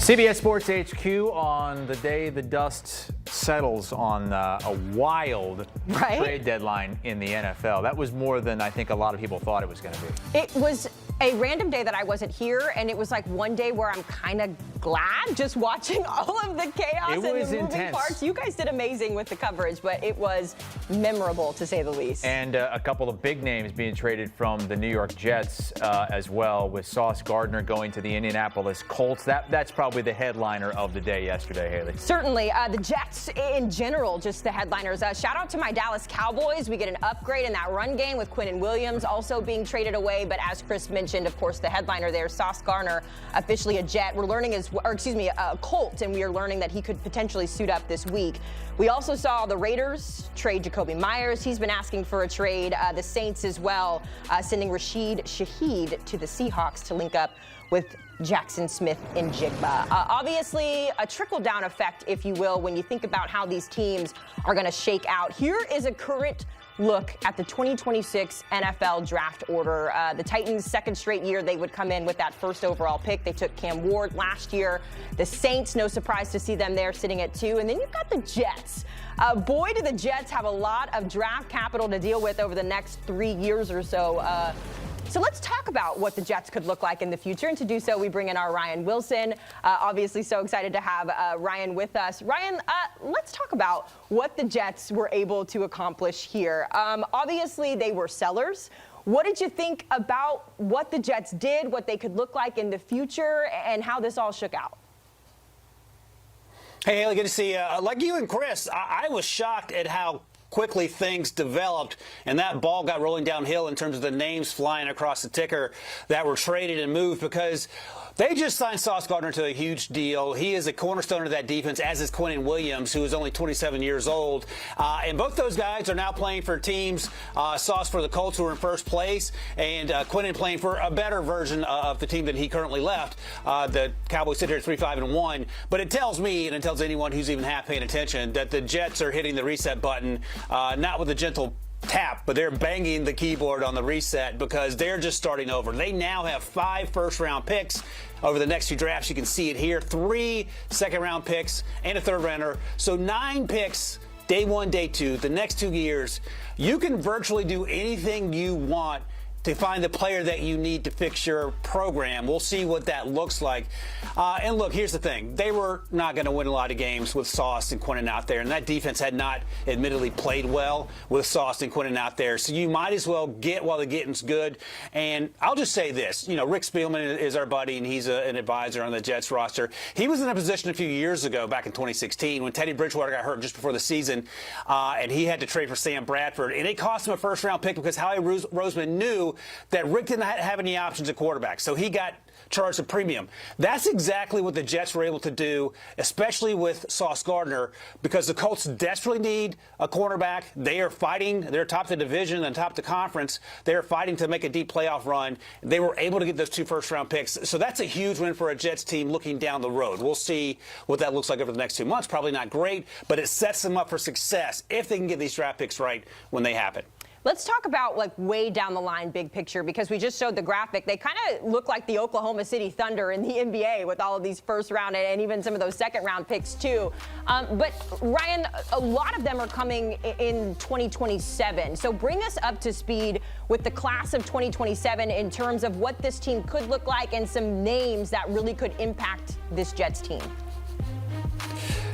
CBS Sports HQ on the day the dust settles on a wild trade deadline in the NFL. That was more than I think a lot of people thought it was going to be. It was a random day that I wasn't here, and it was like one day where I'm kind of glad just watching all of the chaos and the moving parts. You guys did amazing with the coverage, but it was memorable to say the least. And a couple of big names being traded from the New York Jets as well, with Sauce Gardner going to the Indianapolis Colts. That's probably the headliner of the day yesterday, Haley. Certainly. The Jets in general, just the headliners. Shout out to my Dallas Cowboys. We get an upgrade in that run game with Quinnen Williams also being traded away. But as Chris mentioned, of course, the headliner there, Sauce Gardner, officially a Jet. We're learning a Colt, and we are learning that he could potentially suit up this week. We also saw the Raiders trade Jacoby Myers. He's been asking for a trade. The Saints as well, sending Rashid Shaheed to the Seahawks to link up with Jackson Smith and Jigba. Obviously, a trickle-down effect, if you will, when you think about how these teams are going to shake out. Here is a current look at the 2026 NFL draft order. The Titans' second straight year, they would come in with that first overall pick. They took Cam Ward last year. The Saints, no surprise to see them there sitting at 2. And then you've got the Jets. Boy, do the Jets have a lot of draft capital to deal with over the next 3 years or so. So let's talk about what the Jets could look like in the future. And to do so, we bring in our Ryan Wilson. Obviously, so excited to have Ryan with us. Ryan, let's talk about what the Jets were able to accomplish here. Obviously, they were sellers. What did you think about what the Jets did, what they could look like in the future, and how this all shook out? Hey, Haley, good to see you. Like you and Chris, I was shocked at how quickly things developed, and that ball got rolling downhill in terms of the names flying across the ticker that were traded and moved, because they just signed Sauce Gardner to a huge deal. He is a cornerstone of that defense, as is Quinnen Williams, who is only 27 years old. And both those guys are now playing for teams, Sauce for the Colts, who are in first place, and Quinnen playing for a better version of the team that he currently left. The Cowboys sit here at 3-5-1. But it tells me, and it tells anyone who's even half paying attention, that the Jets are hitting the reset button, not with a gentle tap, but they're banging the keyboard on the reset, because they're just starting over. They now have 5 first-round picks over the next few drafts. You can see it here. 3 second-round picks and a third-rounder. So 9 picks, day 1, day 2. The next 2 years, you can virtually do anything you want to find the player that you need to fix your program. We'll see what that looks like. And look, here's the thing. They were not going to win a lot of games with Sauce and Quinnen out there, and that defense had not admittedly played well with Sauce and Quinnen out there. So you might as well get while the getting's good. And I'll just say this. You know, Rick Spielman is our buddy, and he's an advisor on the Jets roster. He was in a position a few years ago, back in 2016, when Teddy Bridgewater got hurt just before the season, and he had to trade for Sam Bradford. And it cost him a first-round pick because Howie Roseman knew that Rick didn't have any options at quarterback, so he got charged a premium. That's exactly what the Jets were able to do, especially with Sauce Gardner, because the Colts desperately need a cornerback. They are fighting. They're top of the division and top of the conference. They are fighting to make a deep playoff run. They were able to get those 2 first-round picks. So that's a huge win for a Jets team looking down the road. We'll see what that looks like over the next 2 months. Probably not great, but it sets them up for success if they can get these draft picks right when they happen. Let's talk about, like, way down the line, big picture, because we just showed the graphic. They kind of look like the Oklahoma City Thunder in the NBA with all of these first-round and even some of those second-round picks, too. But, Ryan, a lot of them are coming in 2027. So bring us up to speed with the class of 2027 in terms of what this team could look like and some names that really could impact this Jets team.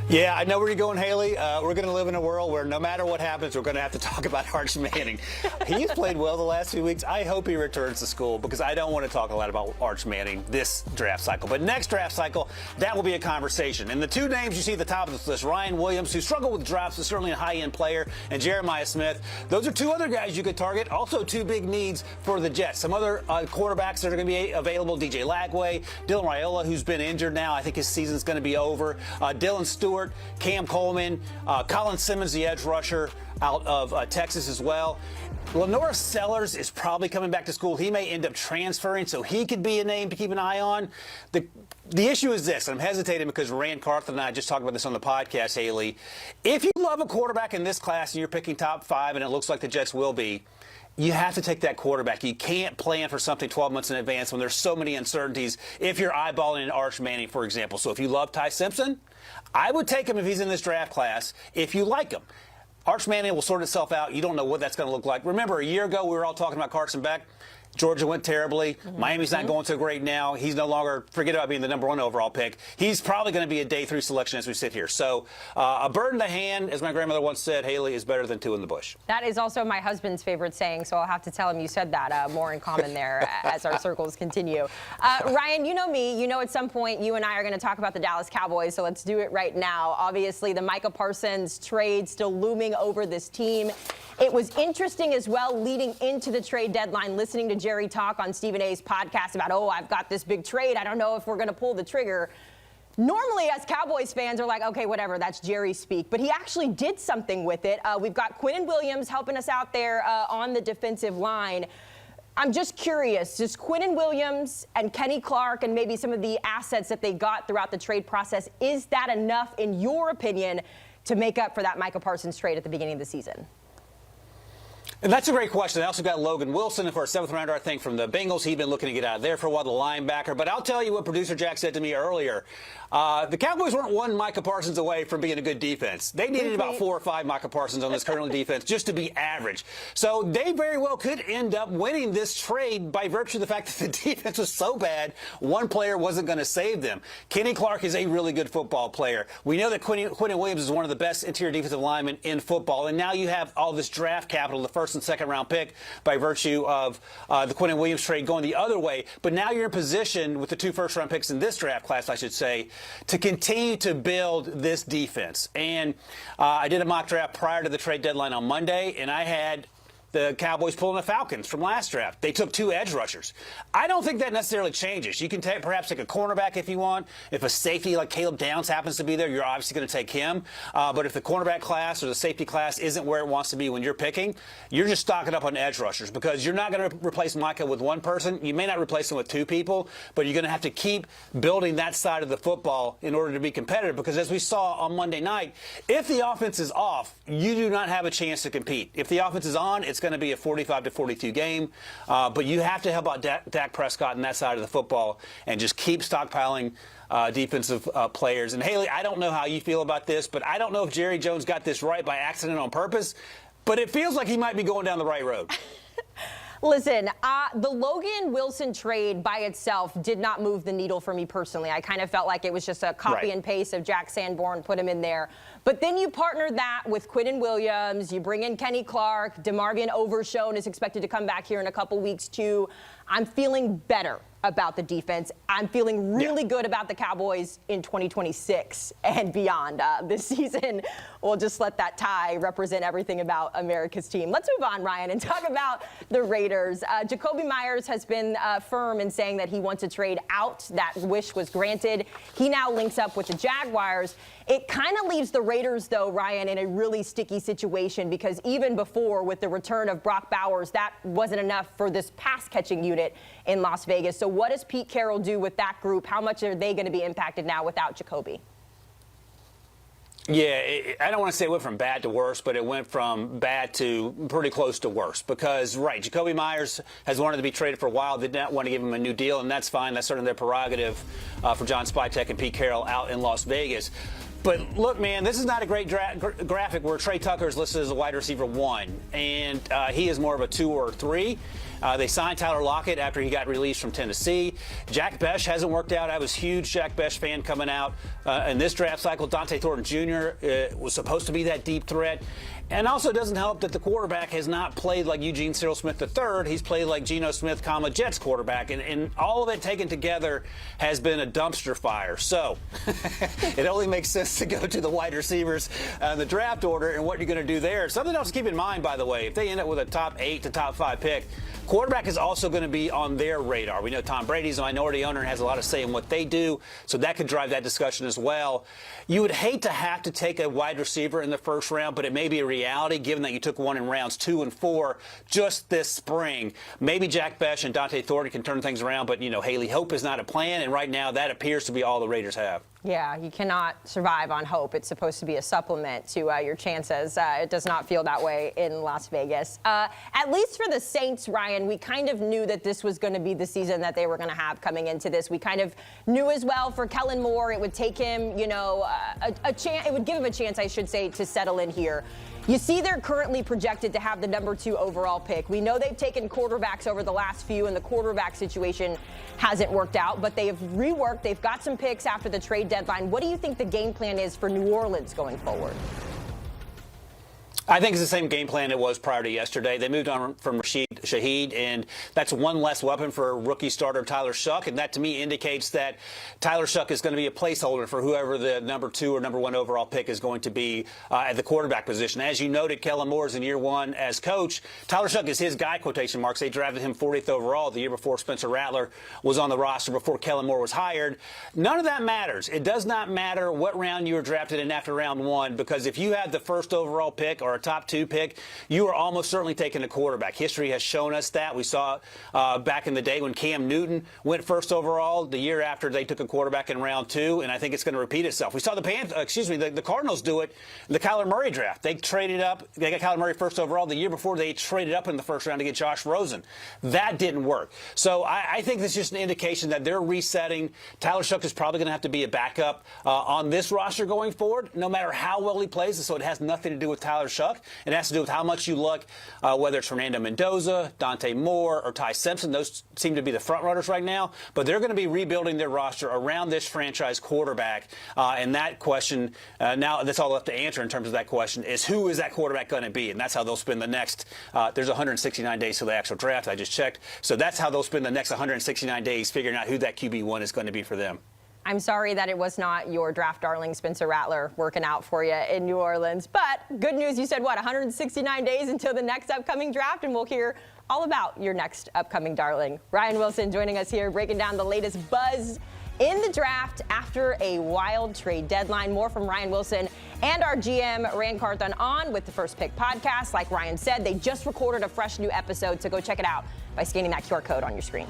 Yeah, I know where you're going, Haley. We're going to live in a world where no matter what happens, we're going to have to talk about Arch Manning. He's played well the last few weeks. I hope he returns to school, because I don't want to talk a lot about Arch Manning this draft cycle. But next draft cycle, that will be a conversation. And the 2 names you see at the top of this list, Ryan Williams, who struggled with drops, is certainly a high-end player, and Jeremiah Smith. Those are 2 other guys you could target. Also 2 big needs for the Jets. Some other quarterbacks that are going to be available, DJ Lagway, Dylan Raiola, who's been injured now. I think his season's going to be over. Dylan Stewart, Cam Coleman, Colin Simmons, the edge rusher out of Texas as well. Lenore Sellers is probably coming back to school. He may end up transferring, so he could be a name to keep an eye on. The issue is this, and I'm hesitating because Rand Carthon and I just talked about this on the podcast, Haley. If you love a quarterback in this class and you're picking top 5, and it looks like the Jets will be, you have to take that quarterback. You can't plan for something 12 months in advance when there's so many uncertainties if you're eyeballing an Arch Manning, for example. So if you love Ty Simpson, I would take him if he's in this draft class if you like him. Arch Manning will sort itself out. You don't know what that's going to look like. Remember, a year ago, we were all talking about Carson Beck. Georgia went terribly. Miami's not going so great now. He's no longer, forget about being the #1 overall pick. He's probably going to be a day 3 selection as we sit here. So a bird in the hand, as my grandmother once said, Haley, is better than 2 in the bush. That is also my husband's favorite saying, so I'll have to tell him you said that. More in common there as our circles continue. Ryan, you know me. You know at some point you and I are going to talk about the Dallas Cowboys, so let's do it right now. Obviously, the Micah Parsons trade still looming over this team. It was interesting as well leading into the trade deadline, listening to Jerry talk on Stephen A's podcast about, I've got this big trade. I don't know if we're going to pull the trigger. Normally, as Cowboys fans are like, okay, whatever, that's Jerry speak. But he actually did something with it. We've got Quinnen Williams helping us out there on the defensive line. I'm just curious, just Quinnen Williams and Kenny Clark and maybe some of the assets that they got throughout the trade process, is that enough, in your opinion, to make up for that Micah Parsons trade at the beginning of the season? And that's a great question. They also got Logan Wilson for a 7th rounder, I think, from the Bengals. He'd been looking to get out of there for a while, the linebacker. But I'll tell you what producer Jack said to me earlier. The Cowboys weren't one Micah Parsons away from being a good defense. They needed about 4 or 5 Micah Parsons on this current defense just to be average. So they very well could end up winning this trade by virtue of the fact that the defense was so bad, one player wasn't going to save them. Kenny Clark is a really good football player. We know that Quinnen Williams is one of the best interior defensive linemen in football. And now you have all this draft capital, the 1st and 2nd round pick, by virtue of the Quinnen Williams trade going the other way. But now you're in position with the 2 first-round picks in this draft class, I should say, to continue to build this defense. And I did a mock draft prior to the trade deadline on Monday, and I had the Cowboys pulling the Falcons from last draft. They took 2 edge rushers. I don't think that necessarily changes. You can perhaps take a cornerback if you want. If a safety like Caleb Downs happens to be there, you're obviously going to take him. But if the cornerback class or the safety class isn't where it wants to be when you're picking, you're just stocking up on edge rushers because you're not going to replace Micah with one person. You may not replace him with 2 people, but you're going to have to keep building that side of the football in order to be competitive because as we saw on Monday night, if the offense is off, you do not have a chance to compete. If the offense is on, it's going to be a 45-42 game, but you have to help out Dak Prescott on that side of the football and just keep stockpiling defensive players. And Haley, I don't know how you feel about this, but I don't know if Jerry Jones got this right by accident on purpose, but it feels like he might be going down the right road. Listen, the Logan Wilson trade by itself did not move the needle for me personally. I kind of felt like it was just a copy and paste of Jack Sanborn, put him in there. But then you partner that with Quinnen Williams. You bring in Kenny Clark. DeMarvion Overshown is expected to come back here in a couple weeks, too. I'm feeling better about the defense. I'm feeling really good about the Cowboys in 2026 and beyond. This season, we'll just let that tie represent everything about America's team. Let's move on, Ryan, and talk about the Raiders. Jacoby Myers has been firm in saying that he wants to trade out. That wish was granted. He now links up with the Jaguars. It kind of leaves the Raiders, though, Ryan, in a really sticky situation because even before, with the return of Brock Bowers, that wasn't enough for this pass-catching unit in Las Vegas. So what does Pete Carroll do with that group? How much are they going to be impacted now without Jacoby? Yeah, I don't want to say it went from bad to worse, but it went from bad to pretty close to worse because, right, Jacoby Myers has wanted to be traded for a while. They did not want to give him a new deal, and that's fine. That's certainly their prerogative for John Spytek and Pete Carroll out in Las Vegas. But look, man, this is not a great graphic where Trey Tucker is listed as a wide receiver 1, and he is more of a 2 or 3. They signed Tyler Lockett after he got released from Tennessee. Jack Besh hasn't worked out. I was a huge Jack Besh fan coming out in this draft cycle. Dante Thornton Jr. Was supposed to be that deep threat. And also it doesn't help that the quarterback has not played like Eugene Cyril Smith III. He's played like Geno Smith, Jets quarterback. And all of it taken together has been a dumpster fire. So it only makes sense to go to the wide receivers in the draft order and what you're going to do there. Something else to keep in mind, by the way, if they end up with a top 8 to top 5 pick, quarterback is also going to be on their radar. We know Tom Brady's a minority owner and has a lot of say in what they do, so that could drive that discussion as well. You would hate to have to take a wide receiver in the first round, but it may be a reality given that you took one in rounds 2 and 4 just this spring. Maybe Jack Besh and Dante Thornton can turn things around, but, Haley, hope is not a plan, and right now that appears to be all the Raiders have. Yeah, you cannot survive on hope. It's supposed to be a supplement to your chances. It does not feel that way in Las Vegas. At least for the Saints, Ryan, we kind of knew that this was going to be the season that they were going to have coming into this. We kind of knew as well for Kellen Moore, it would take him, a chance. It would give him a chance, I should say, to settle in here. You see they're currently projected to have the number 2 overall pick. We know they've taken quarterbacks over the last few, and the quarterback situation hasn't worked out, but they have reworked. They've got some picks after the trade deadline. What do you think the game plan is for New Orleans going forward? I think it's the same game plan it was prior to yesterday. They moved on from Rashid Shaheed, and that's one less weapon for rookie starter Tyler Shuck, and that to me indicates that Tyler Shuck is going to be a placeholder for whoever the number 2 or number 1 overall pick is going to be at the quarterback position. As you noted, Kellen Moore's in year 1 as coach. Tyler Shuck is his guy, quotation marks. They drafted him 40th overall the year before Spencer Rattler was on the roster, before Kellen Moore was hired. None of that matters. It does not matter what round you were drafted in after round 1, because if you had the first overall pick or a top 2 pick, you are almost certainly taking a quarterback. History has shown us that. We saw back in the day when Cam Newton went first overall. The year after, they took a quarterback in round 2, and I think it's going to repeat itself. We saw the Cardinals do it in the Kyler Murray draft. They traded up. They got Kyler Murray first overall. The year before, they traded up in the first round to get Josh Rosen. That didn't work. So I think this is just an indication that they're resetting. Tyler Shuck is probably going to have to be a backup on this roster going forward, no matter how well he plays. So it has nothing to do with Tyler Shuck. It has to do with how much you look, whether it's Fernando Mendoza, Dante Moore, or Ty Simpson. Those seem to be the front runners right now. But they're going to be rebuilding their roster around this franchise quarterback. And that question, now that's all left to answer in terms of that question, is who is that quarterback going to be? And that's how they'll spend the next, there's 169 days till the actual draft, I just checked. So that's how they'll spend the next 169 days figuring out who that QB1 is going to be for them. I'm sorry that it was not your draft darling Spencer Rattler working out for you in New Orleans. But good news, you said, 169 days until the next upcoming draft, and we'll hear all about your next upcoming darling. Ryan Wilson joining us here, breaking down the latest buzz in the draft after a wild trade deadline. More from Ryan Wilson and our GM, Rand Carthon, on with the First Pick podcast. Like Ryan said, they just recorded a fresh new episode, so go check it out by scanning that QR code on your screen.